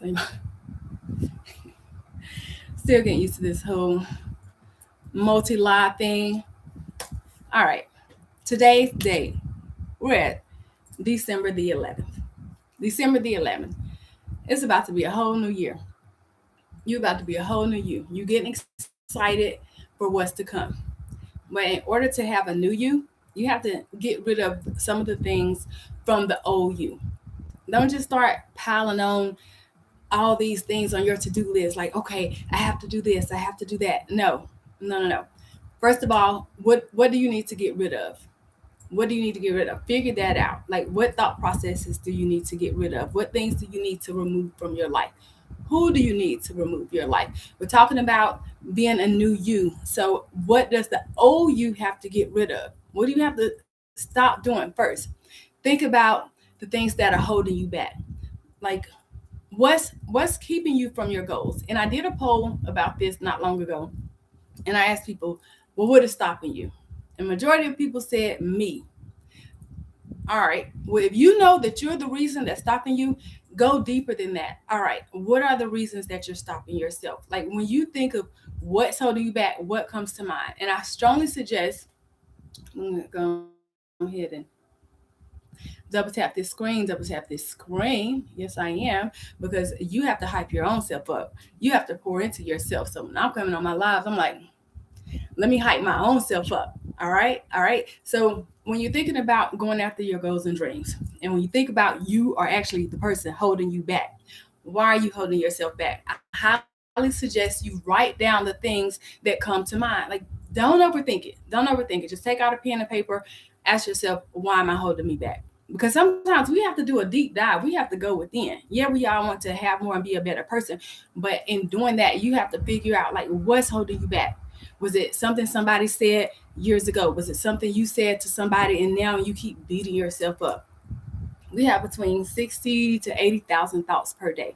So still getting used to this whole multi-lie thing. All right. Today's date. We're at December the 11th. December the 11th. It's about to be a whole new year. You're about to be a whole new you. You're getting excited for what's to come. But in order to have a new you have to get rid of some of the things from the old you. Don't just start piling on all these things on your to-do list like, okay, I have to do this, I have to do that. No. First of all, what do you need to get rid of? What do you need to get rid of? Figure that out. Like, what thought processes do you need to get rid of? What things do you need to remove from your life? Who do you need to remove your life? We're talking about being a new you. So what does the old you have to get rid of? What do you have to stop doing first? Think about the things that are holding you back. Like, what's keeping you from your goals? And I did a poll about this not long ago, and I asked people, well, what is stopping you? And majority of people said me. All right. Well, if you know that you're the reason that's stopping you, go deeper than that. All right. What are the reasons that you're stopping yourself? Like, when you think of what's holding you back, what comes to mind? And I strongly suggest, I'm going to go ahead and double tap this screen. Yes, I am, because you have to hype your own self up. You have to pour into yourself. So when I'm coming on my lives, I'm like, let me hype my own self up. All right. So when you're thinking about going after your goals and dreams, and when you think about you are actually the person holding you back, why are you holding yourself back? I highly suggest you write down the things that come to mind. Like, don't overthink it. Just take out a pen and paper. Ask yourself, why am I holding me back? Because sometimes we have to do a deep dive. We have to go within. Yeah, we all want to have more and be a better person, but in doing that, you have to figure out, like, what's holding you back. Was it something somebody said years ago? Was it something you said to somebody and now you keep beating yourself up? We have between 60 to 80,000 thoughts per day.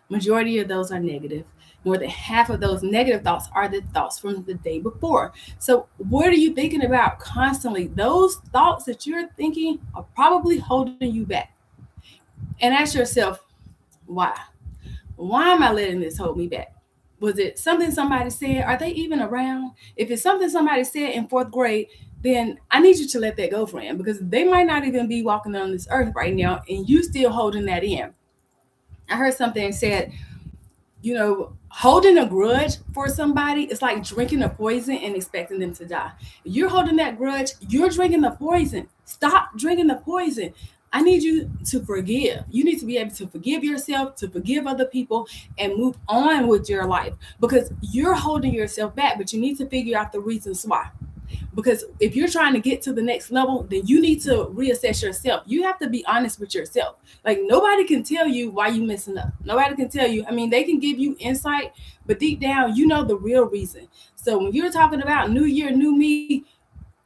Majority of those are negative. More than half of those negative thoughts are the thoughts from the day before. So what are you thinking about constantly? Those thoughts that you're thinking are probably holding you back. And ask yourself, why? Why am I letting this hold me back? Was it something somebody said? Are they even around? If it's something somebody said in fourth grade, then I need you to let that go, friend, because they might not even be walking on this earth right now and you still holding that in. I heard something said, holding a grudge for somebody is like drinking a poison and expecting them to die. If you're holding that grudge, you're drinking the poison. Stop drinking the poison. I need you to forgive. You need to be able to forgive yourself, to forgive other people, and move on with your life, because you're holding yourself back, but you need to figure out the reasons why. Because if you're trying to get to the next level, then you need to reassess yourself. You have to be honest with yourself. Like, nobody can tell you why you messing up. Nobody can tell you. I mean, they can give you insight, but deep down, you know the real reason. So when you're talking about new year, new me,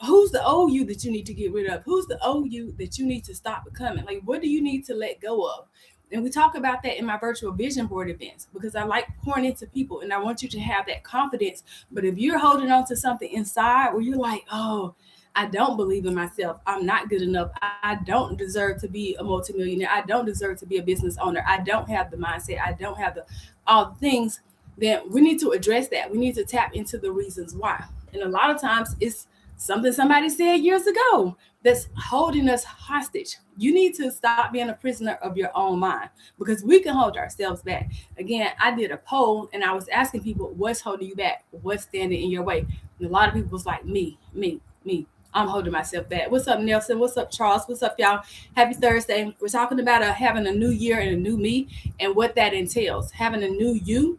who's the old you that you need to get rid of? Who's the old you that you need to stop becoming? Like, what do you need to let go of? And we talk about that in my virtual vision board events, because I like pouring into people and I want you to have that confidence. But if you're holding on to something inside where you're like, oh, I don't believe in myself, I'm not good enough, I don't deserve to be a multimillionaire, I don't deserve to be a business owner, I don't have the mindset, I don't have all the things, then we need to address that. We need to tap into the reasons why. And a lot of times it's something somebody said years ago that's holding us hostage. You need to stop being a prisoner of your own mind, because we can hold ourselves back. Again, I did a poll and I was asking people, what's holding you back? What's standing in your way? And a lot of people was like, me. I'm holding myself back. What's up, Nelson? What's up, Charles? What's up, y'all? Happy Thursday. We're talking about having a new year and a new me, and what that entails. Having a new you,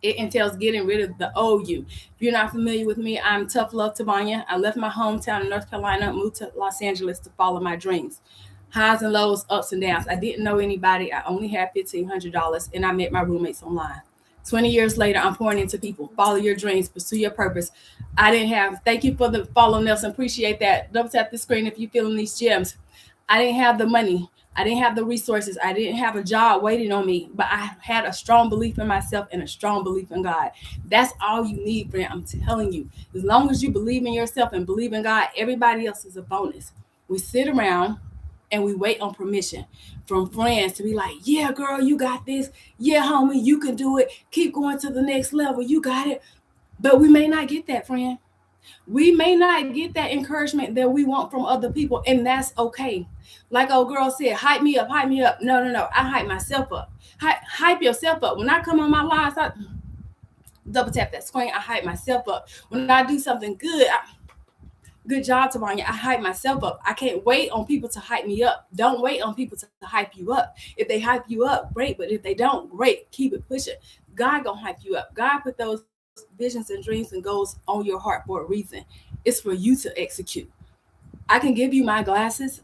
it entails getting rid of the old you. If you're not familiar with me, I'm Tough Love Tabanya. I left my hometown in North Carolina, moved to Los Angeles to follow my dreams. Highs and lows, ups and downs. I didn't know anybody. I only had $1,500, and I met my roommates online. 20 years later, I'm pouring into people. Follow your dreams, pursue your purpose. I didn't have, thank you for the follow, Nelson. Appreciate that. Double tap the screen if you're feeling these gems. I didn't have the money. I didn't have the resources. I didn't have a job waiting on me, but I had a strong belief in myself and a strong belief in God. That's all you need, friend. I'm telling you. As long as you believe in yourself and believe in God, everybody else is a bonus. We sit around and we wait on permission from friends to be like, yeah, girl, you got this. Yeah, homie, you can do it. Keep going to the next level. You got it. But we may not get that, friend. We may not get that encouragement that we want from other people, and that's okay. Like old girl said, hype me up, hype me up. No, no, no. I hype myself up. Hype yourself up. When I come on my lives, I double tap that screen. I hype myself up. When I do something good, good job, Tavanya. I hype myself up. I can't wait on people to hype me up. Don't wait on people to hype you up. If they hype you up, great. But if they don't, great. Keep it pushing. God gonna hype you up. God put those visions and dreams and goals on your heart for a reason. It's for you to execute. I can give you my glasses.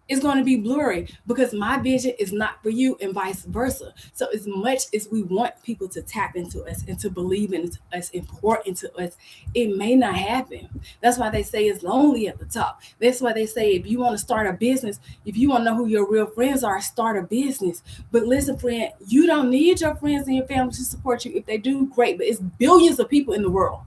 It's going to be blurry because my vision is not for you and vice versa. So as much as we want people to tap into us and to believe in us and pour into us, it may not happen. That's why they say it's lonely at the top. That's why they say if you want to start a business, if you want to know who your real friends are, start a business. But listen, friend, you don't need your friends and your family to support you. If they do, great. But it's billions of people in the world.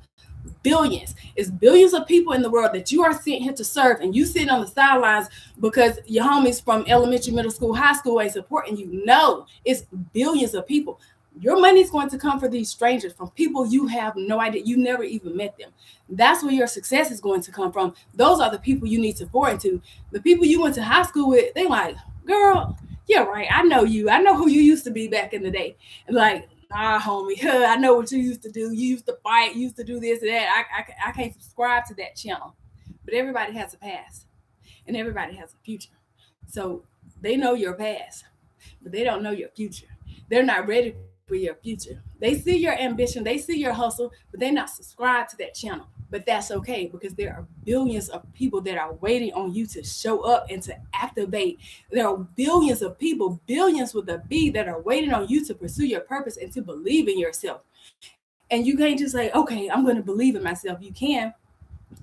Billions. It's billions of people in the world that you are sent here to serve, and you sitting on the sidelines because your homies from elementary, middle school, high school ain't supporting you. No, it's billions of people. Your money's going to come for these strangers, from people you have no idea. You never even met them. That's where your success is going to come from. Those are the people you need to pour into. The people you went to high school with, they like, girl, you're right. I know you. I know who you used to be back in the day. And like, nah, homie, I know what you used to do. You used to fight. You used to do this and that. I can't subscribe to that channel. But everybody has a past, and everybody has a future. So they know your past, but they don't know your future. They're not ready for your future. They see your ambition. They see your hustle, but they're not subscribed to that channel. But that's okay, because there are billions of people that are waiting on you to show up and to activate. There are billions of people, billions with a B, that are waiting on you to pursue your purpose and to believe in yourself. And you can't just say, okay, I'm going to believe in myself. You can.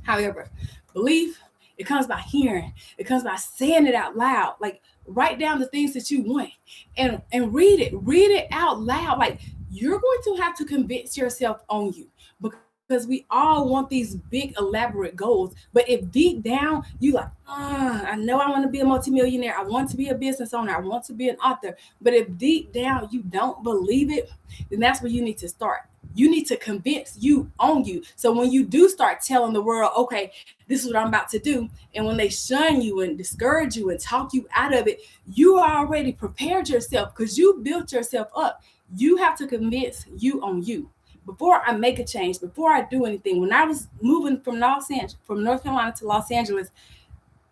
However, belief, it comes by hearing. It comes by saying it out loud. Like, write down the things that you want and read it. Read it out loud. Like, you're going to have to convince yourself on you, because we all want these big elaborate goals. But if deep down you like, I know I want to be a multimillionaire, I want to be a business owner, I want to be an author, but if deep down you don't believe it, then that's where you need to start. You need to convince you on you. So when you do start telling the world, okay, this is what I'm about to do, and when they shun you and discourage you and talk you out of it, you already prepared yourself because you built yourself up. You have to convince you on you. Before I make a change, before I do anything, when I was moving from North Carolina to Los Angeles,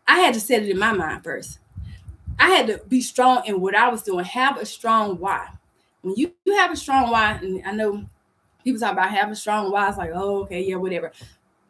I had to set it in my mind first. I had to be strong in what I was doing, have a strong why. When you have a strong why, and I know people talk about having strong why, it's like, oh, okay, yeah, whatever.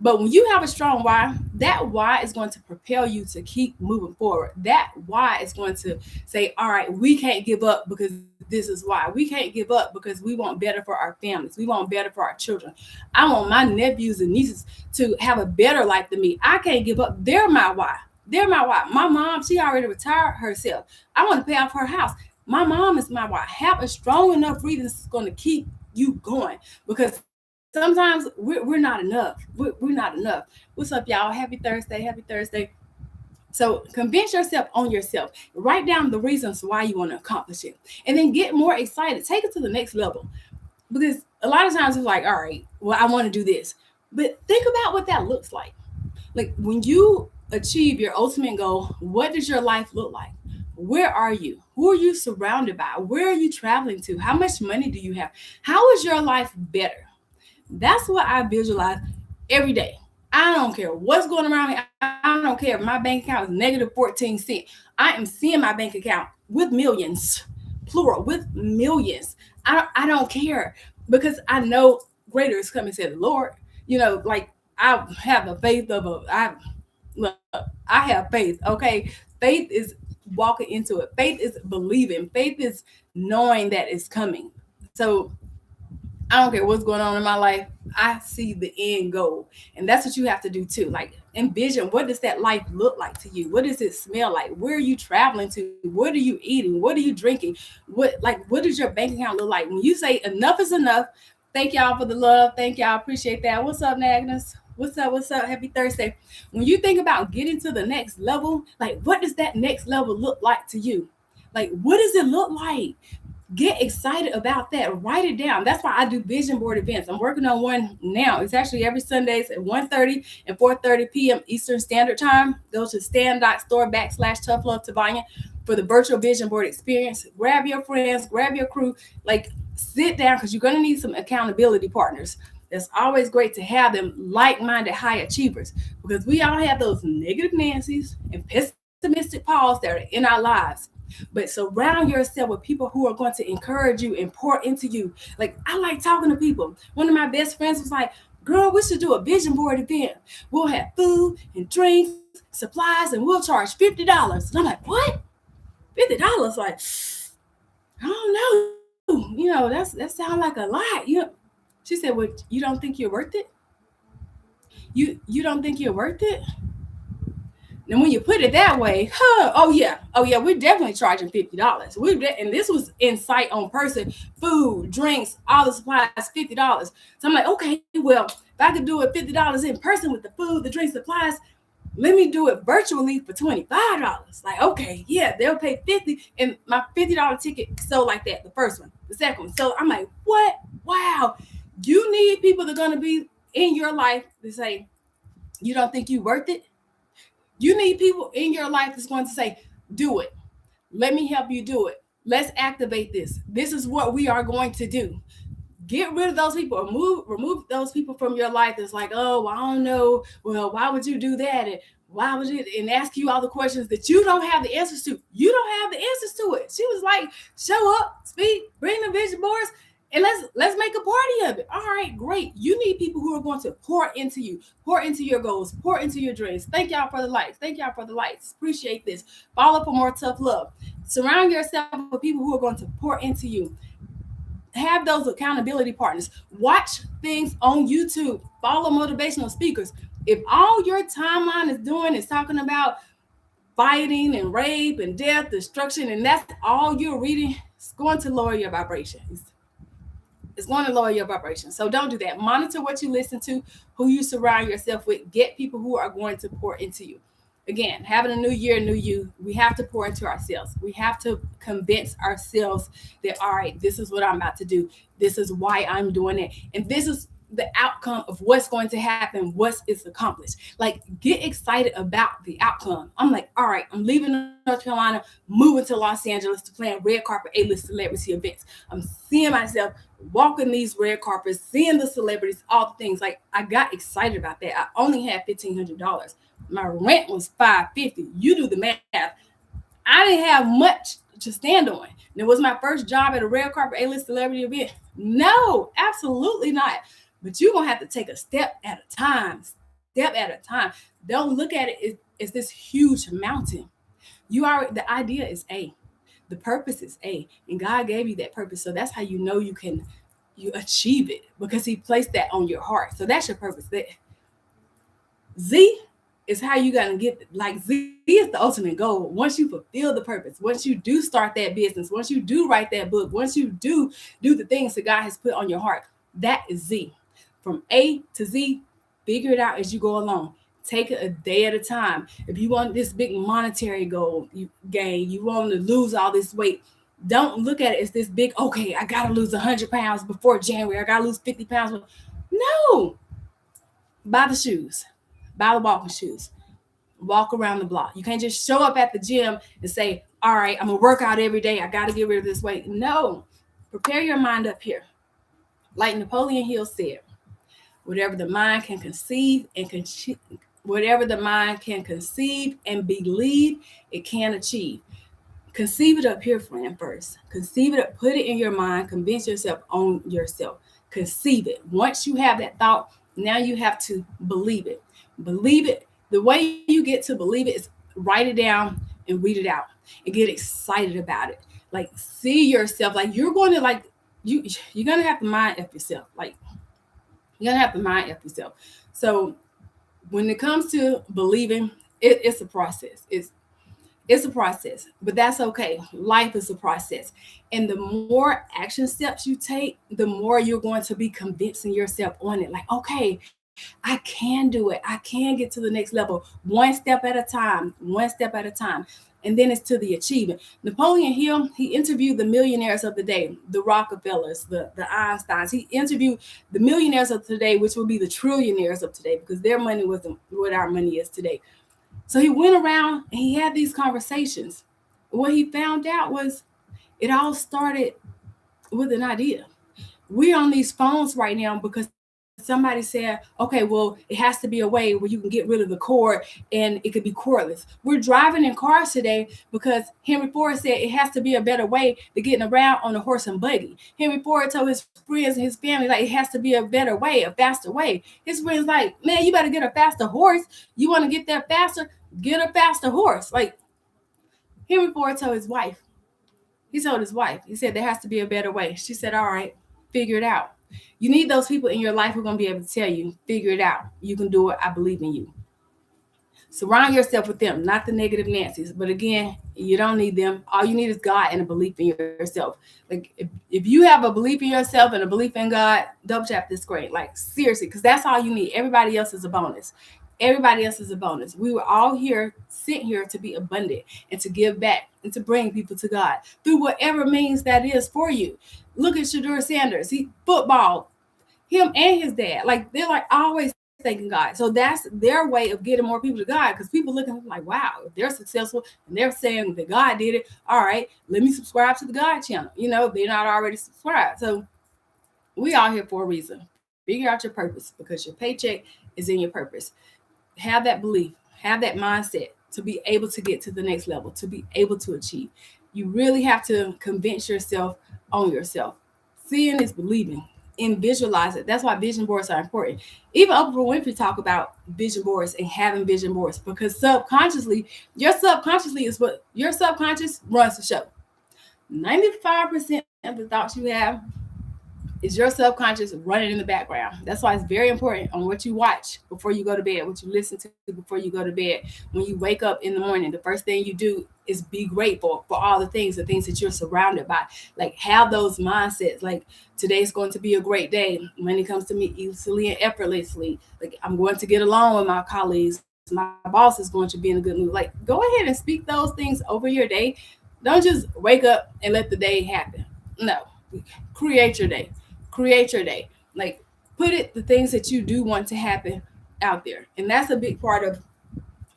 But when you have a strong why, that why is going to propel you to keep moving forward. That why is going to say, all right, we can't give up because this is why. We can't give up because we want better for our families. We want better for our children. I want my nephews and nieces to have a better life than me. I can't give up. They're my why. They're my why. My mom, she already retired herself. I want to pay off her house. My mom is my why. Have a strong enough reason that's going to keep you going, because sometimes we're not enough. We're not enough. What's up, y'all? Happy Thursday. Happy Thursday. So convince yourself on yourself. Write down the reasons why you want to accomplish it. And then get more excited. Take it to the next level. Because a lot of times it's like, all right, well, I want to do this. But think about what that looks like. Like, when you achieve your ultimate goal, what does your life look like? Where are you? Who are you surrounded by? Where are you traveling to? How much money do you have? How is your life better? That's what I visualize every day. I don't care what's going around me. I don't care if my bank account is negative 14 cents. I am seeing my bank account with millions, plural, with millions. I don't care, because I know greater is coming, said the Lord. You know, like, I have the faith of I have faith. Okay. Faith is walking into it. Faith is believing. Faith is knowing that it's coming. So I don't care what's going on in my life. I see the end goal. And that's what you have to do too. Like, envision, what does that life look like to you? What does it smell like? Where are you traveling to? What are you eating? What are you drinking? What does your bank account look like? When you say enough is enough, thank y'all for the love. Thank y'all. Appreciate that. What's up, Agnes? What's up? What's up? Happy Thursday. When you think about getting to the next level, like what does that next level look like to you? Like, what does it look like? Get excited about that. Write it down. That's why I do vision board events. I'm working on one now. It's actually every Sundays at 1:30 and 4:30 p.m. Eastern Standard Time. Go to stand.store/tough love Tavanya for the virtual vision board experience. Grab your friends, grab your crew, like sit down because you're going to need some accountability partners. It's always great to have them like-minded high achievers because we all have those negative Nancy's and pessimistic Pauls that are in our lives. But surround yourself with people who are going to encourage you and pour into you. Like, I like talking to people. One of my best friends was like, girl, we should do a vision board event. We'll have food and drinks, supplies, and we'll charge $50. And I'm like, what? $50? Like, I don't know. That sounds like a lot. She said, well, you don't think you're worth it? You don't think you're worth it? And when you put it that way, oh yeah, we're definitely charging $50. And this was in sight on person, food, drinks, all the supplies, $50. So I'm like, okay, well, if I could do it $50 in person with the food, the drinks, supplies, let me do it virtually for $25. Like, okay, yeah, they'll pay $50, and my $50 ticket sold like that. The first one, the second one. So I'm like, what? Wow, you need people that are gonna be in your life to say, you don't think you worth it? You need people in your life that's going to say, do it. Let me help you do it. Let's activate this. This is what we are going to do. Get rid of those people or remove those people from your life that's like, oh, I don't know. Well, why would you do that? And why would you, and ask you all the questions that you don't have the answers to. You don't have the answers to it. She was like, show up, speak, bring the vision boards, and let's make a party of it. All right, great. You need people who are going to pour into you, pour into your goals, pour into your dreams. Thank y'all for the lights. Thank y'all for the lights. Appreciate this. Follow for more tough love. Surround yourself with people who are going to pour into you. Have those accountability partners. Watch things on YouTube. Follow motivational speakers. If all your timeline is doing is talking about fighting and rape and death, destruction, and that's all you're reading, it's going to lower your vibration. It's going to lower your vibration. So don't do that. Monitor what you listen to, who you surround yourself with. Get people who are going to pour into you. Again, having a new year, new you, we have to pour into ourselves. We have to convince ourselves that, all right, this is what I'm about to do. This is why I'm doing it. And this is the outcome of what's going to happen, what is accomplished. Like, get excited about the outcome. I'm like, all right, I'm leaving North Carolina, moving to Los Angeles to plan red carpet A-list celebrity events. I'm seeing myself walking these red carpets, seeing the celebrities, all the things. Like, I got excited about that. I only had $1,500. My rent was $550. You do the math. I didn't have much to stand on. And it was my first job at a red carpet A-list celebrity event. No, absolutely not. But you're going to have to take a step at a time. Step at a time. Don't look at it as this huge mountain. The idea is A. The purpose is A. And God gave you that purpose. So that's how you know you achieve it, because he placed that on your heart. So that's your purpose. Z is how you gotta get, like, Z is the ultimate goal. Once you fulfill the purpose, once you do start that business, once you do write that book, once you do the things that God has put on your heart, that is Z. From A to Z, figure it out as you go along. Take it a day at a time. If you want this big monetary goal you want to lose all this weight, don't look at it as this big, okay, I gotta lose 100 pounds before January, I gotta lose 50 pounds. No. Buy the shoes. Buy the walking shoes. Walk around the block. You can't just show up at the gym and say, all right, I'm going to work out every day. I got to get rid of this weight. No. Prepare your mind up here. Like Napoleon Hill said, whatever the mind can conceive and believe, it can achieve. Conceive it up here, friend, first. Conceive it up. Put it in your mind. Convince yourself on yourself. Conceive it. Once you have that thought, now you have to believe it. Believe it. The way you get to believe it is write it down and read it out and get excited about it. Like, see yourself. Like, you're going to, like, you're going to have to mind F yourself. Like, you're going to have to mind F yourself. So when it comes to believing, it's a process. It's a process, but that's okay. Life is a process. And the more action steps you take, the more you're going to be convincing yourself on it. Like, okay, I can do it. I can get to the next level, one step at a time, one step at a time. And then it's to the achievement. Napoleon Hill, he interviewed the millionaires of the day, the Rockefellers, the Einsteins. He interviewed the millionaires of today, which will be the trillionaires of today, because their money wasn't what our money is today. So he went around and he had these conversations. What he found out was it all started with an idea. We're on these phones right now because somebody said, okay, well, it has to be a way where you can get rid of the cord and it could be cordless. We're driving in cars today because Henry Ford said it has to be a better way to getting around on a horse and buggy. Henry Ford told his friends and his family, like, it has to be a better way, a faster way. His friends like, man, you better get a faster horse. You want to get there faster? Get a faster horse. Like, Henry Ford told his wife, he told his wife, he said, there has to be a better way. She said, all right, figure it out. You need those people in your life who are going to be able to tell you, figure it out. You can do it. I believe in you. Surround yourself with them, not the negative Nancy's. But again, you don't need them. All you need is God and a belief in yourself. Like, if you have a belief in yourself and a belief in God, double tap this screen. Like, seriously, because that's all you need. Everybody else is a bonus. Everybody else is a bonus. We were all here, sent here to be abundant and to give back and to bring people to God through whatever means that is for you. Look at Shadur Sanders. He football, him and his dad. Like, they're like always thanking God. So that's their way of getting more people to God, because people looking like, wow, if they're successful and they're saying that God did it, all right, let me subscribe to the God channel. You know, they're not already subscribed. So we all here for a reason. Figure out your purpose, because your paycheck is in your purpose. Have that belief, have that mindset to be able to get to the next level, to be able to achieve. You really have to convince yourself on yourself. Seeing is believing, and visualize it. That's why vision boards are important. Even Oprah Winfrey talk about vision boards and having vision boards, because subconsciously, your subconscious runs the show. 95% of the thoughts you have is your subconscious running in the background. That's why it's very important on what you watch before you go to bed, what you listen to before you go to bed. When you wake up in the morning, the first thing you do is be grateful for all the things that you're surrounded by. Like, have those mindsets. Like, today's going to be a great day. Money comes to me easily and effortlessly. Like, I'm going to get along with my colleagues. My boss is going to be in a good mood. Like, go ahead and speak those things over your day. Don't just wake up and let the day happen. No, create your day. Create your day. Like, put it, the things that you do want to happen out there. And that's a big part of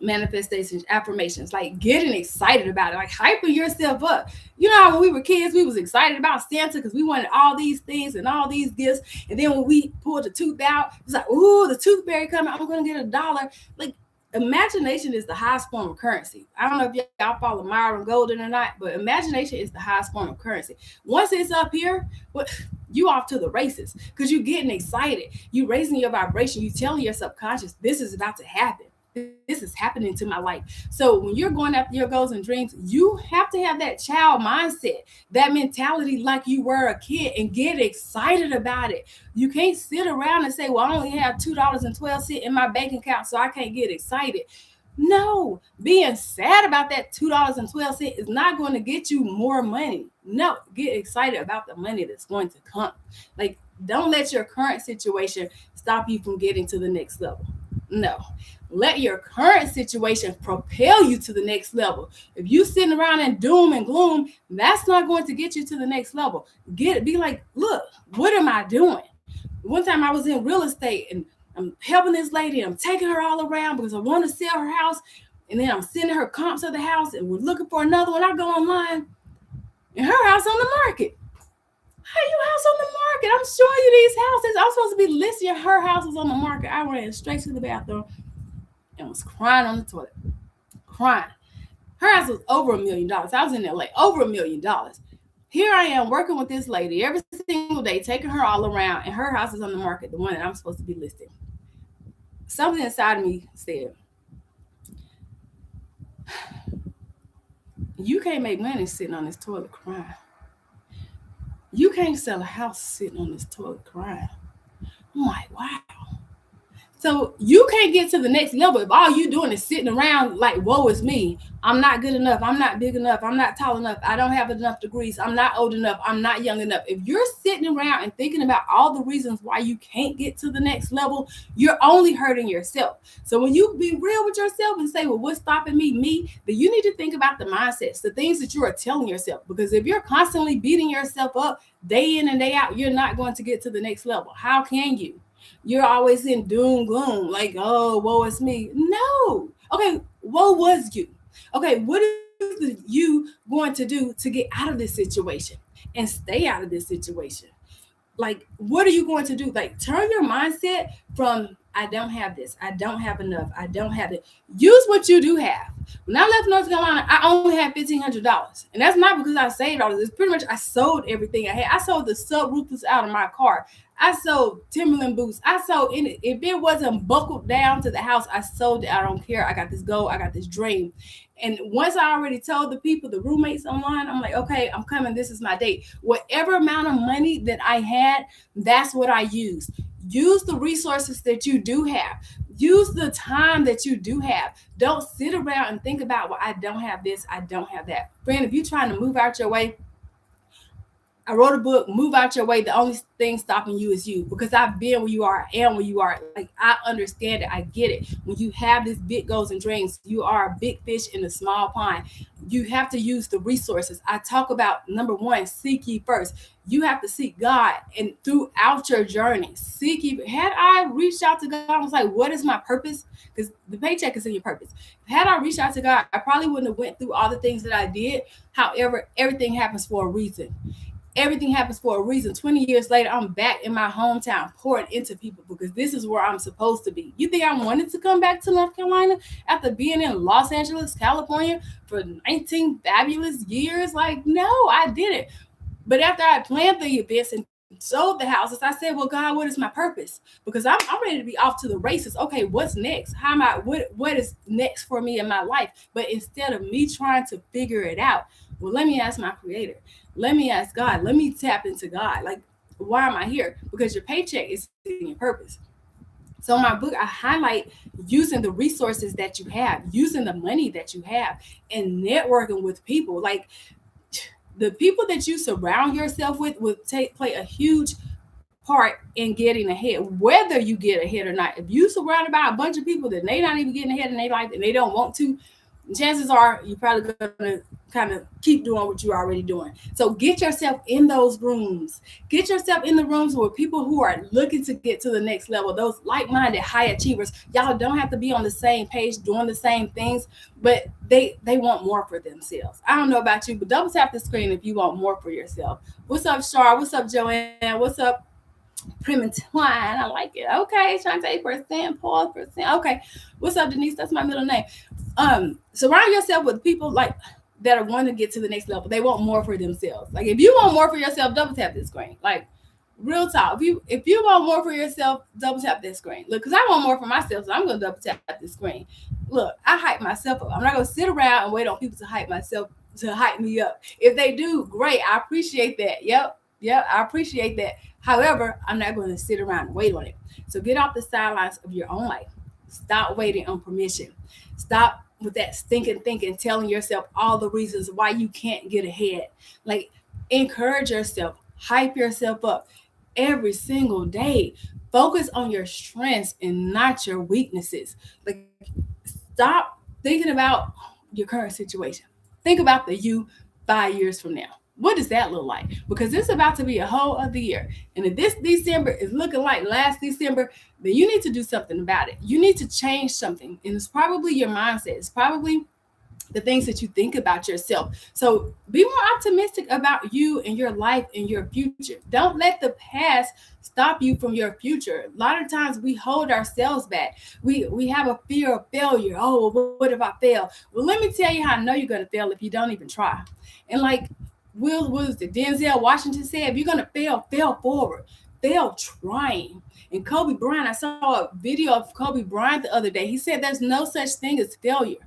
manifestations, affirmations, like getting excited about it, like hyping yourself up. You know how when we were kids, we was excited about Santa because we wanted all these things and all these gifts. And then when we pulled the tooth out, it's like, ooh, the tooth fairy coming, I'm going to get $1. Like, imagination is the highest form of currency. I don't know if y'all follow Myron Golden or not, but imagination is the highest form of currency. Once it's up here, you off to the races, because you're getting excited. You raising your vibration. You telling your subconscious, this is about to happen. This is happening to my life. So when you're going after your goals and dreams, you have to have that child mindset, that mentality like you were a kid, and get excited about it. You can't sit around and say, well, I only have $2.12 in my bank account, so I can't get excited. No, being sad about that $2.12 is not going to get you more money. No, get excited about the money that's going to come. Like, don't let your current situation stop you from getting to the next level. No, let your current situation propel you to the next level. If you sitting around in doom and gloom, that's not going to get you to the next level. Be like, look, what am I doing? One time I was in real estate and I'm helping this lady. I'm taking her all around because I want to sell her house. And then I'm sending her comps of the house, and we're looking for another one. I go online, and her house on the market. How your house on the market? I'm showing you these houses. I'm supposed to be listing her houses on the market. I ran straight to the bathroom and was crying on the toilet. Crying. Her house was over $1 million. I was in LA, over $1 million. Here I am working with this lady every single day, taking her all around, and her house is on the market, the one that I'm supposed to be listing. Something inside of me said, you can't make money sitting on this toilet crying. You can't sell a house sitting on this toilet crying. I'm like, wow. So you can't get to the next level if all you doing is sitting around like, woe is me. I'm not good enough. I'm not big enough. I'm not tall enough. I don't have enough degrees. I'm not old enough. I'm not young enough. If you're sitting around and thinking about all the reasons why you can't get to the next level, you're only hurting yourself. So when you be real with yourself and say, well, what's stopping me? Me, then you need to think about the mindsets, the things that you are telling yourself. Because if you're constantly beating yourself up day in and day out, you're not going to get to the next level. How can you? You're always in doom gloom, like, oh, woe is me. No. Okay, woe was you. Okay, what is you going to do to get out of this situation and stay out of this situation? Like, what are you going to do? Like, turn your mindset from I don't have this, I don't have enough, I don't have it. Use what you do have. When I left North Carolina, I only had $1,500, and that's not because I saved all this. It's pretty much I sold everything I had. I sold the subwoofers out of my car. I sold Timberland boots. I sold any. If it wasn't buckled down to the house, I sold it. I don't care. I got this goal. I got this dream. And once I already told the people, the roommates online, I'm like, okay, I'm coming. This is my date. Whatever amount of money that I had, that's what I used. Use the resources that you do have. Use the time that you do have. Don't sit around and think about, well, I don't have this, I don't have that. Friend, if you're trying to move out your way, I wrote a book, Move Out Your Way. The only thing stopping you is you, because I've been where you are, I am where you are. Like, I understand it. I get it. When you have these big goals and dreams, you are a big fish in a small pond. You have to use the resources. I talk about, number one, seek ye first. You have to seek God, and throughout your journey, seek ye. Had I reached out to God and was like, what is my purpose? Because the paycheck is in your purpose. Had I reached out to God, I probably wouldn't have went through all the things that I did. However, everything happens for a reason. Everything happens for a reason. 20 years later, I'm back in my hometown pouring into people because this is where I'm supposed to be. You think I wanted to come back to North Carolina after being in Los Angeles, California for 19 fabulous years? Like, no, I didn't. But after I planned the events and sold the houses, I said, well, God, what is my purpose? Because I'm ready to be off to the races. Okay, what's next? How am I, what is next for me in my life? But instead of me trying to figure it out, well, let me ask my creator. Let me ask God. Let me tap into God. Like, why am I here? Because your paycheck is in your purpose. So in my book, I highlight using the resources that you have, using the money that you have, and networking with people. Like, the people that you surround yourself with will play a huge part in getting ahead, whether you get ahead or not. If you surrounded by a bunch of people that they not even getting ahead in their life and they don't want to, chances are you're probably gonna kind of keep doing what you're already doing. So get yourself in those rooms. Get yourself in the rooms with people who are looking to get to the next level. Those like-minded high achievers. Y'all don't have to be on the same page doing the same things, but they want more for themselves. I don't know about you, but double tap the screen if you want more for yourself. What's up, Char? What's up, Joanne? What's up, Primatine? I like it. Okay, Shantae%, Paul%. Okay. What's up, Denise? That's my middle name. Surround yourself with people like that are wanting to get to the next level. They want more for themselves. Like, if you want more for yourself, double tap this screen. Like, real talk. If you want more for yourself, double tap this screen. Look, because I want more for myself, so I'm gonna double tap this screen. Look, I hype myself up. I'm not gonna sit around and wait on people to hype me up. If they do, great. I appreciate that. Yep, I appreciate that. However, I'm not going to sit around and wait on it. So get off the sidelines of your own life. Stop waiting on permission. Stop with that stinking thinking, telling yourself all the reasons why you can't get ahead. Like, encourage yourself, hype yourself up every single day. Focus on your strengths and not your weaknesses. Like, stop thinking about your current situation. Think about the you 5 years from now. What does that look like? Because it's about to be a whole other year. And if this December is looking like last December, then you need to do something about it. You need to change something. And it's probably your mindset. It's probably the things that you think about yourself. So be more optimistic about you and your life and your future. Don't let the past stop you from your future. A lot of times we hold ourselves back. We have a fear of failure. Oh, well, what if I fail? Well, let me tell you how I know you're going to fail if you don't even try. And like Denzel Washington said, if you're going to fail forward. Fail trying. And Kobe Bryant, I saw a video of Kobe Bryant the other day. He said there's no such thing as failure.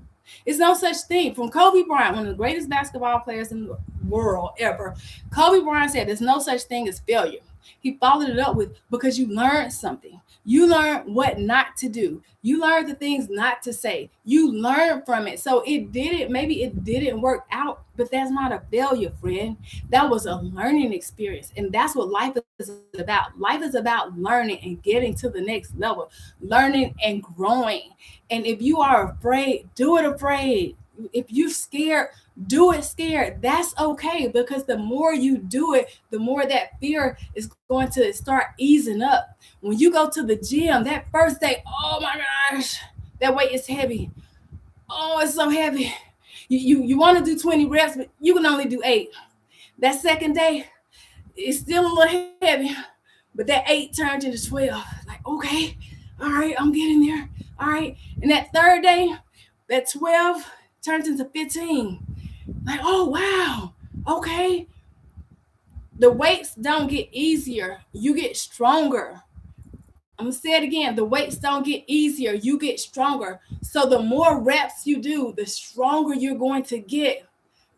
It's no such thing. From Kobe Bryant, one of the greatest basketball players in the world ever, Kobe Bryant said there's no such thing as failure. He followed it up with, because you learned something. You learned what not to do. You learned the things not to say. You learned from it. So maybe it didn't work out, but that's not a failure, friend. That was a learning experience. And that's what life is about. Life is about learning and getting to the next level, learning and growing. And if you are afraid, do it afraid. If you're scared, do it scared. That's okay, because the more you do it, the more that fear is going to start easing up. When you go to the gym that first day, oh my gosh, that weight is heavy. Oh, it's so heavy. You want to do 20 reps, but you can only do 8. That second day, it's still a little heavy, but that 8 turns into 12. Like, okay, all right, I'm getting there. All right. And that third day, that 12 turns into 15. Like, oh, wow. Okay. The weights don't get easier. You get stronger. I'm going to say it again. The weights don't get easier. You get stronger. So the more reps you do, the stronger you're going to get.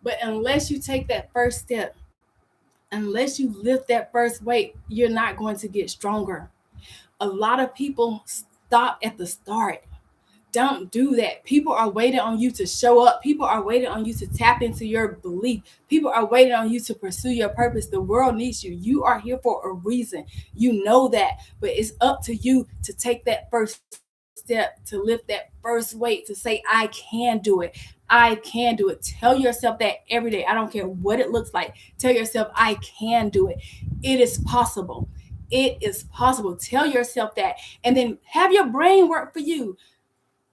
But unless you take that first step, unless you lift that first weight, you're not going to get stronger. A lot of people stop at the start. Don't do that. People are waiting on you to show up. People are waiting on you to tap into your belief. People are waiting on you to pursue your purpose. The world needs you. You are here for a reason. You know that. But it's up to you to take that first step, to lift that first weight, to say, I can do it. I can do it. Tell yourself that every day. I don't care what it looks like. Tell yourself, I can do it. It is possible. It is possible. Tell yourself that. And then have your brain work for you.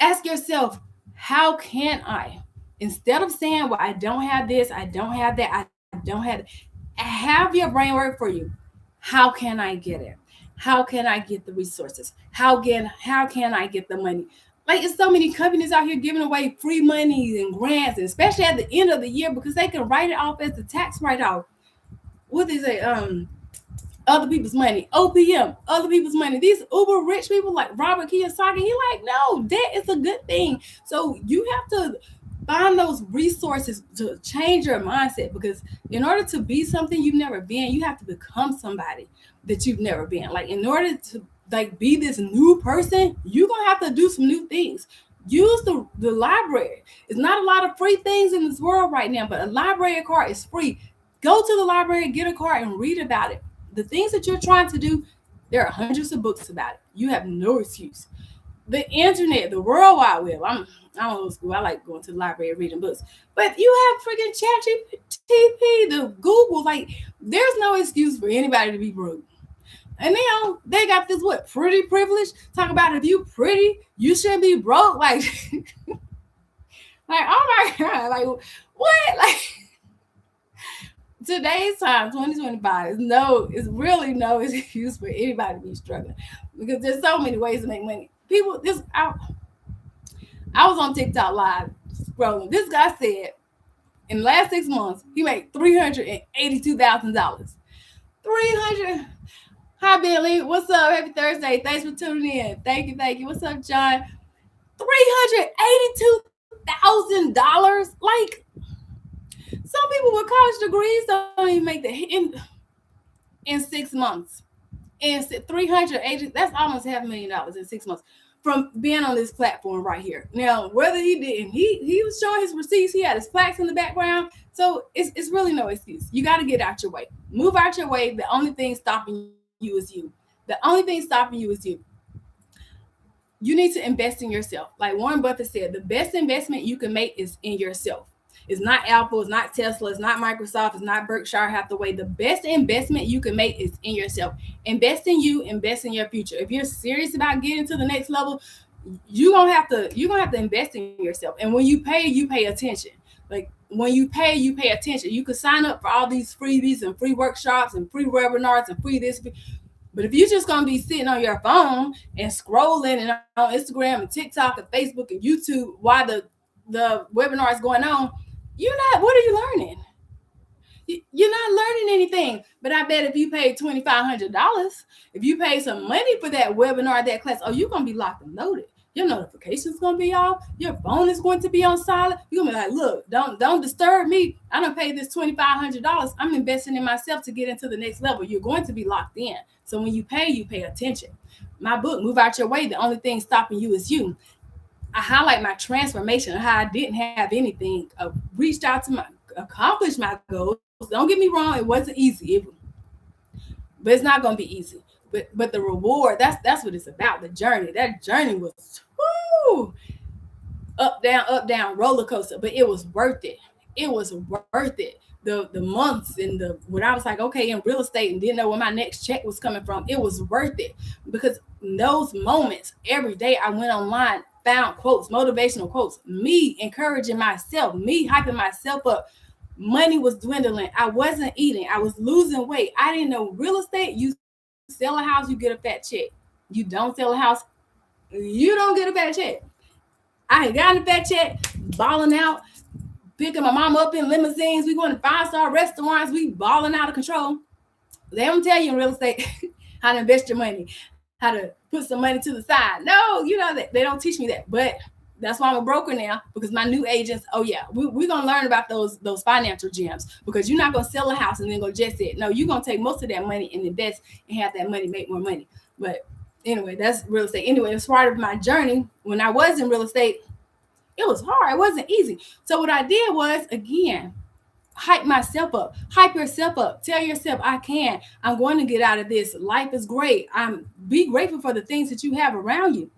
Ask yourself, how can I? Instead of saying, well, I don't have this, I don't have that, I don't have it, have your brain work for you. How can I get it? How can I get the resources? How can I get the money? Like, it's so many companies out here giving away free money and grants, and especially at the end of the year, because they can write it off as the tax write-off. What they say, other people's money, OPM, other people's money. These uber rich people like Robert Kiyosaki, he like, no, debt is a good thing. So you have to find those resources to change your mindset, because in order to be something you've never been, you have to become somebody that you've never been. Like, in order to like be this new person, you're gonna have to do some new things. Use the library. It's not a lot of free things in this world right now, but a library card is free. Go to the library, get a card, and read about it. The things that you're trying to do, there are hundreds of books about it. You have no excuse. The internet, the World Wide Web. I'm old school. I like going to the library and reading books. But you have freaking ChatGPT, the Google. Like, there's no excuse for anybody to be broke. And they got this pretty privilege. Talk about, if you pretty, you shouldn't be broke. Like, like, oh my God, like what? Like, today's time, 2025, it's really no excuse for anybody to be struggling, because there's so many ways to make money. People, I was on TikTok live scrolling. This guy said in the last 6 months he made $382,000. 300. Hi Billy, what's up? Happy Thursday. Thanks for tuning in. Thank you. What's up, John? $382,000. Like, some people with college degrees don't even make that in 6 months. And 380, that's almost $500,000 in 6 months from being on this platform right here. Now, whether he didn't, he was showing his receipts. He had his plaques in the background. So it's really no excuse. You got to get out your way. Move out your way. The only thing stopping you is you. The only thing stopping you is you. You need to invest in yourself. Like Warren Buffett said, the best investment you can make is in yourself. It's not Apple, it's not Tesla, it's not Microsoft, it's not Berkshire Hathaway. The best investment you can make is in yourself. Invest in you, invest in your future. If you're serious about getting to the next level, you're gonna have to invest in yourself. And when you pay attention. Like, when you pay attention. You could sign up for all these freebies and free workshops and free webinars and free this. But if you're just gonna be sitting on your phone and scrolling and on Instagram and TikTok and Facebook and YouTube while the webinar is going on, what are you learning? You're not learning anything. But I bet if you paid $2,500, if you pay some money for that webinar, that class, you're gonna be locked and loaded. Your notifications gonna be off. Your phone is going to be on silent. You're gonna be like, look, don't disturb me. I don't pay this $2,500. I'm investing in myself to get into the next level. You're going to be locked in. So when you pay attention. My book, Move Out Your Way, the only thing stopping you is you. I highlight my transformation, how I didn't have anything, reached out to accomplished my goals. Don't get me wrong, it wasn't easy, but it's not gonna be easy. But the reward, that's what it's about. The journey. That journey was whoo, up down, roller coaster, but it was worth it. It was worth it. The months and the when I was like, okay, in real estate and didn't know where my next check was coming from, it was worth it because in those moments, every day I went online, found quotes, motivational quotes, me encouraging myself, me hyping myself up. Money was dwindling. I wasn't eating. I was losing weight. I didn't know real estate. You sell a house, you get a fat check. You don't sell a house, you don't get a fat check. I ain't got a fat check, balling out, picking my mom up in limousines. We going to 5-star restaurants. We balling out of control. They don't tell you in real estate how to invest your money, how to put some money to the side. No, they don't teach me that. But that's why I'm a broker now, because my new agents, oh yeah, we're gonna learn about those financial gems, because you're not gonna sell a house and then go just it. No, you're gonna take most of that money and invest and have that money make more money. But anyway, that's real estate. Anyway, it's part of my journey. When I was in real estate, it was hard. It wasn't easy. So what I did was, again, hype myself up. Hype yourself up. Tell yourself, I can. I'm going to get out of this. Life is great. Be grateful for the things that you have around you.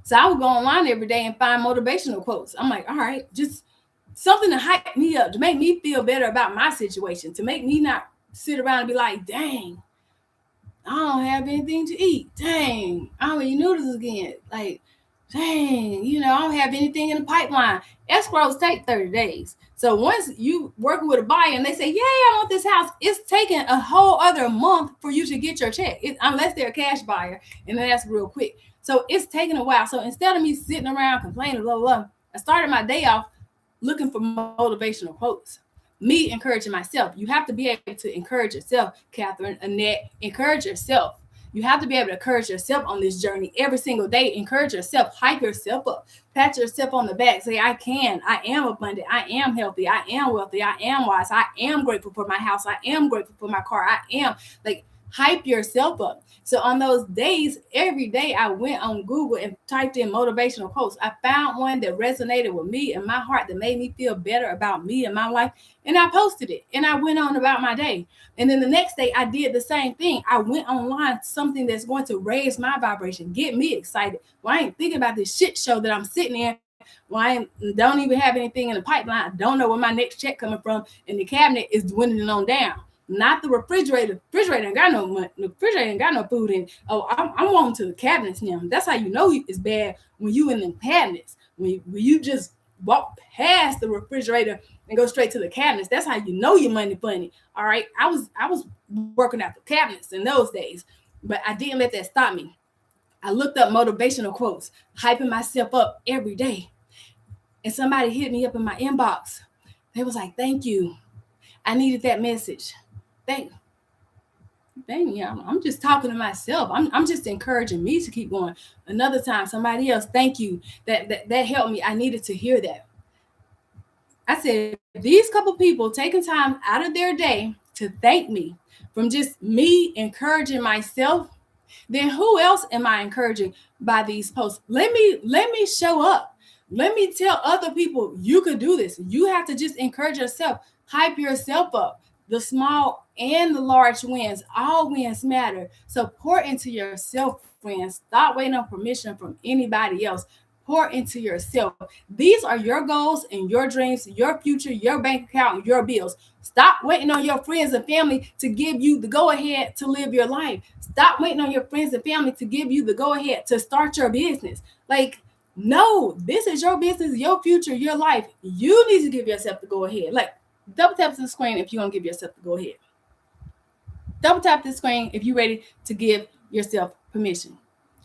So I would go online every day and find motivational quotes. I'm like, all right, just something to hype me up, to make me feel better about my situation, to make me not sit around and be like, dang, I don't have anything to eat. Dang, I don't eat noodles again. Like, dang, I don't have anything in the pipeline. Escrows take 30 days. So once you working with a buyer and they say, yeah, I want this house, it's taking a whole other month for you to get your check, unless they're a cash buyer, and then that's real quick. So it's taking a while. So instead of me sitting around complaining, blah, blah, blah, I started my day off looking for motivational quotes. Me encouraging myself. You have to be able to encourage yourself, Catherine, Annette. Encourage yourself. You have to be able to encourage yourself on this journey every single day. Encourage yourself. Hype yourself up. Pat yourself on the back. Say, I can. I am abundant. I am healthy. I am wealthy. I am wise. I am grateful for my house. I am grateful for my car. I am. Like, hype yourself up. So on those days, every day I went on Google and typed in motivational quotes. I found one that resonated with me and my heart, that made me feel better about me and my life. And I posted it and I went on about my day. And then the next day I did the same thing. I went online, something that's going to raise my vibration, get me excited. Well, I ain't thinking about this shit show that I'm sitting in. Well, I don't even have anything in the pipeline. I don't know where my next check coming from. And the cabinet is dwindling on down. Not the refrigerator. Refrigerator ain't got no money. The refrigerator ain't got no food in. Oh, I'm walking to the cabinets now. That's how you know it's bad, when you in the cabinets. When you just walk past the refrigerator and go straight to the cabinets. That's how you know your money funny. All right. I was working out the cabinets in those days, but I didn't let that stop me. I looked up motivational quotes, hyping myself up every day. And somebody hit me up in my inbox. They was like, thank you. I needed that message. Thank you. I'm just talking to myself. I'm just encouraging me to keep going. Another time, somebody else, thank you. That helped me. I needed to hear that. I said, these couple people taking time out of their day to thank me from just me encouraging myself, then who else am I encouraging by these posts? Let me show up. Let me tell other people you could do this. You have to just encourage yourself, hype yourself up. The small and the large wins, all wins matter. So pour into yourself, friends. Stop waiting on permission from anybody else. Pour into yourself. These are your goals and your dreams, your future, your bank account, your bills. Stop waiting on your friends and family to give you the go-ahead to live your life. Stop waiting on your friends and family to give you the go-ahead to start your business. Like, no, this is your business, your future, your life. You need to give yourself the go-ahead. Like, double tap the screen if you want to give yourself the go ahead. Double tap the screen if you're ready to give yourself permission.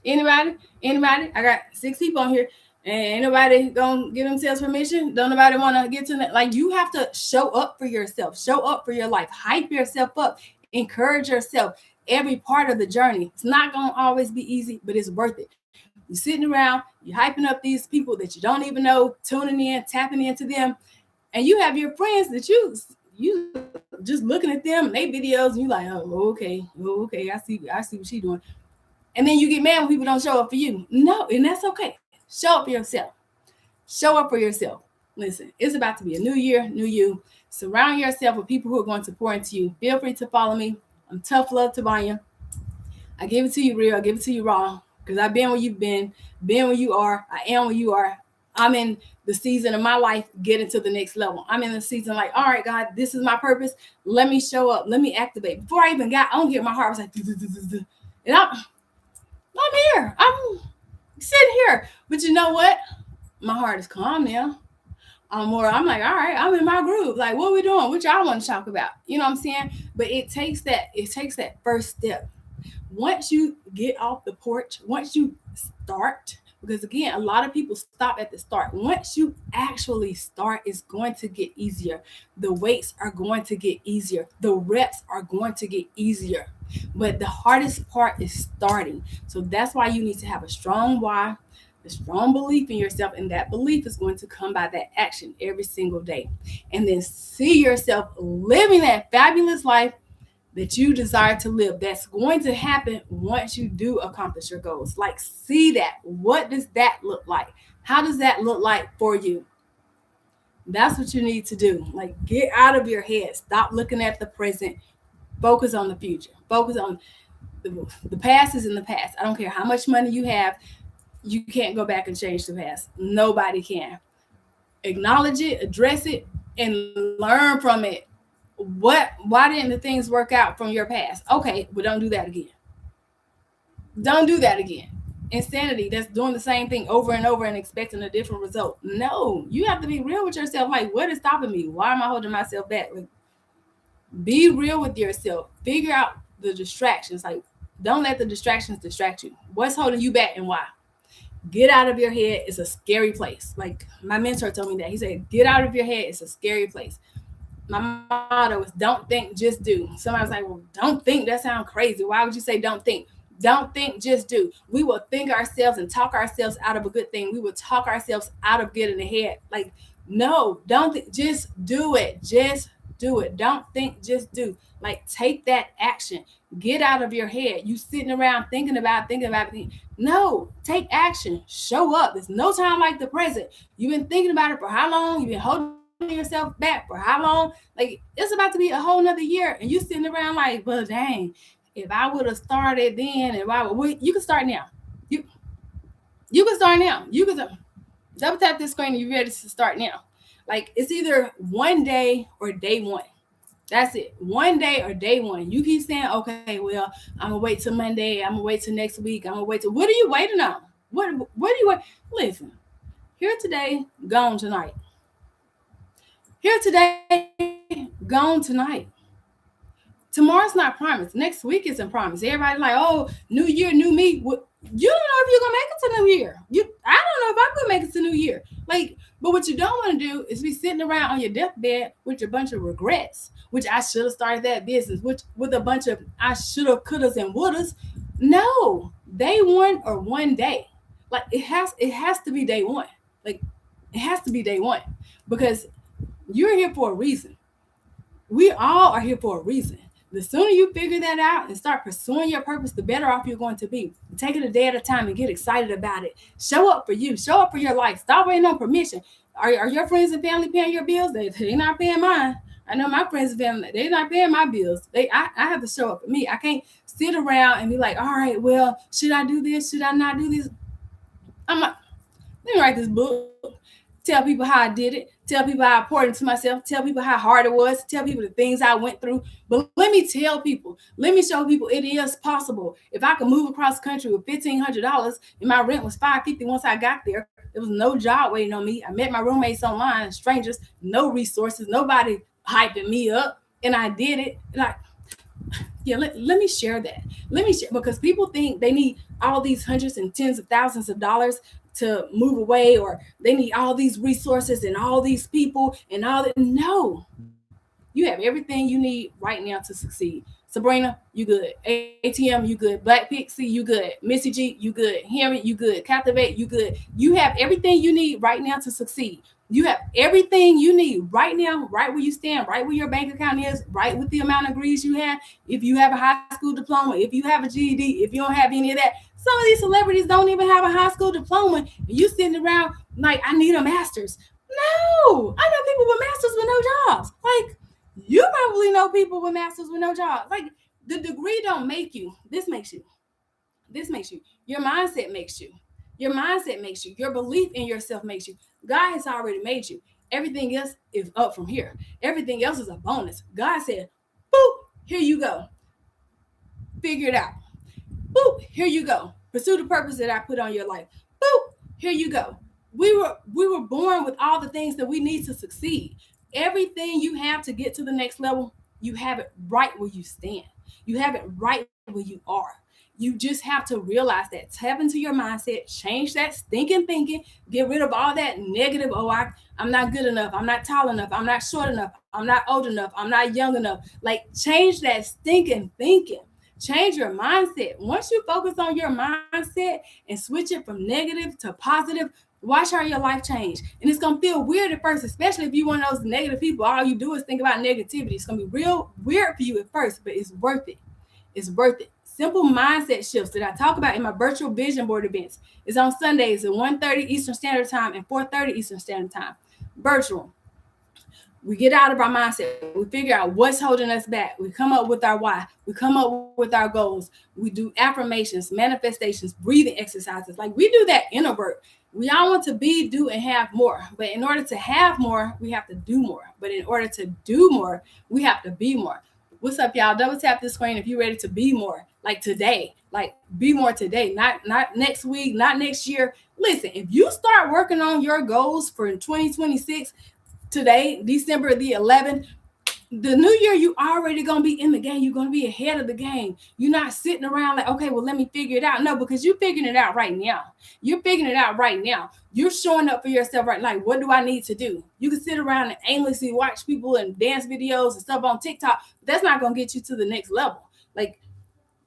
Anybody? I got 6 people on here. And anybody gonna give themselves permission? Don't nobody want to get to that? Like, you have to show up for yourself. Show up for your life. Hype yourself up. Encourage yourself every part of the journey. It's not gonna always be easy, but it's worth it. You're sitting around, you're hyping up these people that you don't even know, tuning in, tapping into them, and you have your friends that you just looking at them and they videos, and you like, oh, okay, I see what she doing. And then you get mad when people don't show up for you. No, and that's okay. Show up for yourself. Show up for yourself. Listen, it's about to be a new year, new you. Surround yourself with people who are going to pour into you. Feel free to follow me. I'm Tough Love Tabanya. I give it to you real. I give it to you raw. Because I've been where you've been where you are. I am where you are. I'm in the season of my life getting to the next level. I'm in the season like, all right, God, this is my purpose. Let me show up. Let me activate. Before I even got on here, my heart was like, and I'm here. I'm sitting here. But you know what? My heart is calm now. I'm like, all right, I'm in my groove. Like, what are we doing? What y'all want to talk about? You know what I'm saying? But it takes that first step. Once you get off the porch, once you start, because again, a lot of people stop at the start. Once you actually start, it's going to get easier. The weights are going to get easier. The reps are going to get easier. But the hardest part is starting. So that's why you need to have a strong why, a strong belief in yourself, and that belief is going to come by that action every single day. And then see yourself living that fabulous life that you desire to live. That's going to happen once you do accomplish your goals. Like, see that. What does that look like? How does that look like for you? That's what you need to do. Like, get out of your head. Stop looking at the present. Focus on the future. Focus on the past is in the past. I don't care how much money you have. You can't go back and change the past. Nobody can. Acknowledge it, address it, and learn from it. Why didn't the things work out from your past? Okay, but don't do that again. Don't do that again. Insanity, that's doing the same thing over and over and expecting a different result. No, you have to be real with yourself. Like, what is stopping me? Why am I holding myself back? Like, be real with yourself. Figure out the distractions. Like, don't let the distractions distract you. What's holding you back and why? Get out of your head. It's a scary place. Like, my mentor told me that. He said, get out of your head. It's a scary place. My motto is don't think, just do. Somebody was like, well, don't think, that sounds crazy. Why would you say don't think? Don't think, just do. We will think ourselves and talk ourselves out of a good thing. We will talk ourselves out of getting ahead. Like, no, don't think, just do it. Just do it. Don't think, just do. Like, take that action. Get out of your head. You sitting around thinking about. No, take action. Show up. There's no time like the present. You've been thinking about it for how long? You've been holding yourself back for how long? Like, it's about to be a whole nother year, and you sitting around like, well, dang, if I would have started then, and why? Well, you can start now. You can start now. You can double tap this screen and you're ready to start now. Like, it's either one day or day one. That's it. One day or day one. You keep saying, okay, well, I'm gonna wait till Monday. I'm gonna wait till next week. I'm gonna wait till. What are you waiting on? What do you wait? Listen, here today, gone tonight. Here today, gone tonight. Tomorrow's not promised. Next week isn't promised. Everybody like, oh, new year, new me. What, you don't know if you're gonna make it to New Year. I don't know if I'm gonna make it to New Year. Like, but what you don't want to do is be sitting around on your deathbed with a bunch of regrets. Which I should have started that business. Which with a bunch of I should have, could have, and would have. No, day one or one day. Like, it has to be day one. Like, it has to be day one because you're here for a reason. We all are here for a reason. The sooner you figure that out and start pursuing your purpose, the better off you're going to be. Take it a day at a time and get excited about it. Show up for you. Show up for your life. Stop waiting on permission. Are your friends and family paying your bills? They're not paying mine. I know my friends and family, they're not paying my bills. I have to show up for me. I can't sit around and be like, all right, well, should I do this? Should I not do this? I'm like, let me write this book. Tell people how I did it. Tell people how I poured into myself. Tell people how hard it was. Tell people the things I went through. But let me tell people. Let me show people it is possible. If I could move across the country with $1,500 and my rent was $550 once I got there, there was no job waiting on me. I met my roommates online, strangers, no resources, nobody hyping me up, and I did it. Like, yeah, let me share that. Let me share, because people think they need all these hundreds and tens of thousands of dollars to move away, or they need all these resources and all these people and all that. No, you You have everything you need right now to succeed. Sabrina, you good. ATM, you good. Black Pixie, you good. Missy G, you good. Henry, you good. Captivate, you good. You have everything you need right now to succeed. You have everything you need right now, right where you stand, right where your bank account is, right with the amount of degrees you have. If you have a high school diploma, if you have a GED, if you don't have any of that, some of these celebrities don't even have a high school diploma. And you sitting around like, I need a master's. No, I know people with masters with no jobs. Like, you probably know people with masters with no jobs. Like, the degree don't make you. This makes you. This makes you. Your mindset makes you. Your mindset makes you. Your belief in yourself makes you. God has already made you. Everything else is up from here. Everything else is a bonus. God said, boop, here you go. Figure it out. Boop, here you go. Pursue the purpose that I put on your life. Boop, here you go. We were born with all the things that we need to succeed. Everything you have to get to the next level, you have it right where you stand. You have it right where you are. You just have to realize that. Tap into your mindset, change that stinking thinking, get rid of all that negative. Oh, I'm not good enough. I'm not tall enough. I'm not short enough. I'm not old enough. I'm not young enough. Like, change that stinking thinking. Change your mindset. Once you focus on your mindset and switch it from negative to positive, watch how your life change. And it's gonna feel weird at first, especially if you're one of those negative people. All you do is think about negativity. It's gonna be real weird for you at first, but it's worth it. It's worth it. Simple mindset shifts that I talk about in my virtual vision board events is on Sundays at 1:30 Eastern Standard Time and 4:30 Eastern Standard Time. Virtual. We get out of our mindset. We figure out what's holding us back. We come up with our why. We come up with our goals. We do affirmations, manifestations, breathing exercises. Like, we do that inner work. We all want to be, do, and have more. But in order to have more, we have to do more. But in order to do more, we have to be more. What's up, y'all? Double tap the screen if you're ready to be more. Like today. Like, be more today. Not next week, not next year. Listen, if you start working on your goals for 2026, today, December the 11th, the new year, you already gonna be in the game. You're gonna be ahead of the game. You're not sitting around like, okay, well, let me figure it out. No, because you're figuring it out right now. You're figuring it out right now. You're showing up for yourself right. Like, what do I need to do? You can sit around and aimlessly watch people and dance videos and stuff on TikTok. That's not gonna get you to the next level. Like,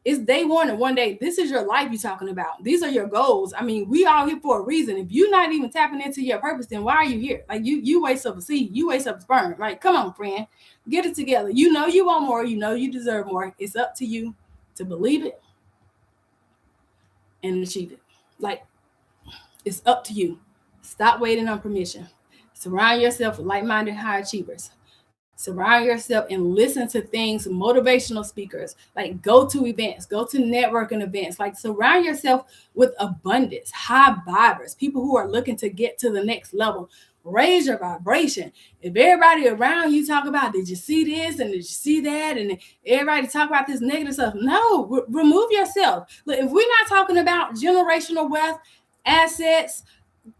it's day one and one day. This is your life you're talking about. These are your goals. I mean, we all here for a reason. If you're not even tapping into your purpose, then why are you here? Like, you waste up a seed. You waste up a sperm. Like, come on, friend. Get it together. You know you want more. You know you deserve more. It's up to you to believe it and achieve it. Like, it's up to you. Stop waiting on permission. Surround yourself with like-minded high achievers. Surround yourself and listen to things, motivational speakers, like go to events, go to networking events, like surround yourself with abundance, high vibers, people who are looking to get to the next level. Raise your vibration. If everybody around you talk about, did you see this and did you see that, and everybody talk about this negative stuff, no, remove yourself. Look, if we're not talking about generational wealth, assets,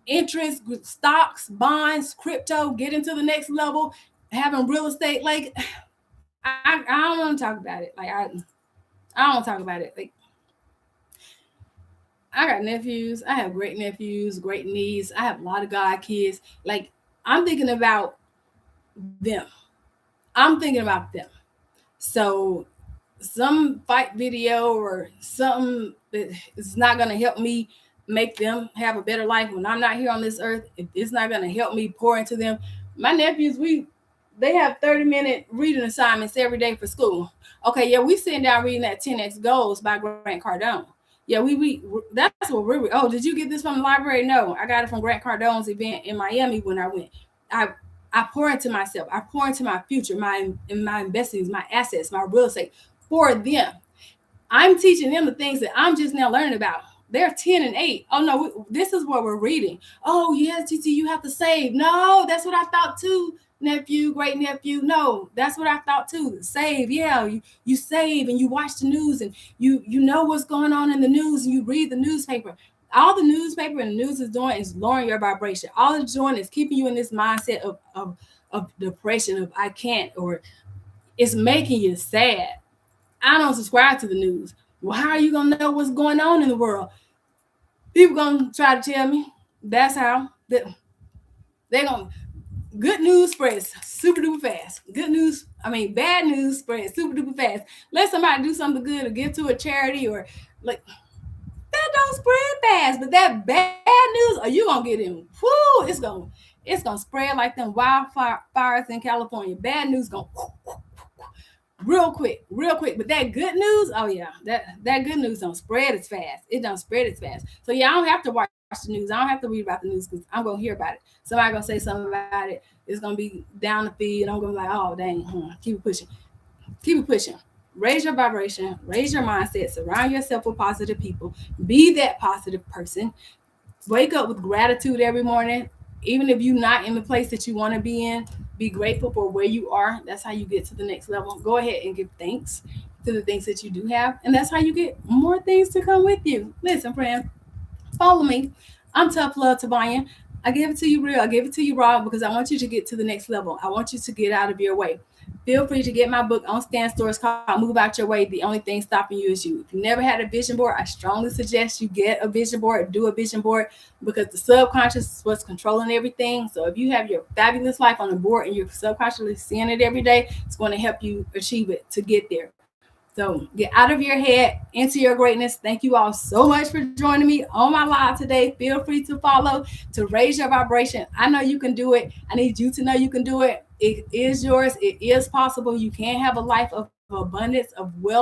interest, stocks, bonds, crypto, get into the next level, having real estate, like, I don't want to talk about it. Like, I don't want to talk about it. Like, I got nephews. I have great nephews, great nieces. I have a lot of god kids. Like, I'm thinking about them. I'm thinking about them. So some fight video or something that is not going to help me make them have a better life when I'm not here on this earth, if it's not going to help me pour into them. My nephews, they have 30-minute reading assignments every day for school. Okay, yeah, we sitting down reading that 10X Goals by Grant Cardone. Yeah, that's what we're. Oh, did you get this from the library? No, I got it from Grant Cardone's event in Miami when I went. I pour into myself. I pour into my future, my investments, my assets, my real estate for them. I'm teaching them the things that I'm just now learning about. They're 10 and 8. Oh, no, this is what we're reading. Oh, yes, TT, you have to save. No, that's what I thought too, nephew, great nephew. No, that's what I thought too. Save, yeah, you save and you watch the news and you know what's going on in the news and you read the newspaper. All the newspaper and the news is doing is lowering your vibration. All it's doing is keeping you in this mindset of depression, of I can't, or it's making you sad. I don't subscribe to the news. Well, how are you going to know what's going on in the world? People going to try to tell me. That's how. They're going to. good news spreads super duper fast. Bad news spreads super duper fast. Let somebody do something good or give to a charity or like that don't spread fast. But that bad news, are you gonna get in? Whoo! It's gonna spread like them wildfires in California. Bad news gonna real quick, real quick. But that good news, oh yeah, that good news don't spread as fast. It don't spread as fast. So yeah, I don't have to watch the news. I don't have to read about the news because I'm gonna hear about it. Somebody gonna say something about it. It's gonna be down the feed, and I'm gonna be like, oh dang, keep it pushing, keep it pushing. Raise your vibration, raise your mindset, surround yourself with positive people. Be that positive person. Wake up with gratitude every morning. Even if you're not in the place that you want to be in, be grateful for where you are. That's how you get to the next level. Go ahead and give thanks to the things that you do have, and that's how you get more things to come with you. Listen, friend, follow me. I'm Tough Love Tabanya. I give it to you real. I give it to you raw because I want you to get to the next level. I want you to get out of your way. Feel free to get my book on stand stores called Move Out Your Way. The only thing stopping you is you. If you never had a vision board, I strongly suggest you get a vision board, do a vision board because the subconscious is what's controlling everything. So if you have your fabulous life on the board and you're subconsciously seeing it every day, it's going to help you achieve it to get there. So get out of your head into your greatness. Thank you all so much for joining me on my live today. Feel free to follow to raise your vibration. I know you can do it. I need you to know you can do it. It is yours. It is possible. You can have a life of abundance, of wealth,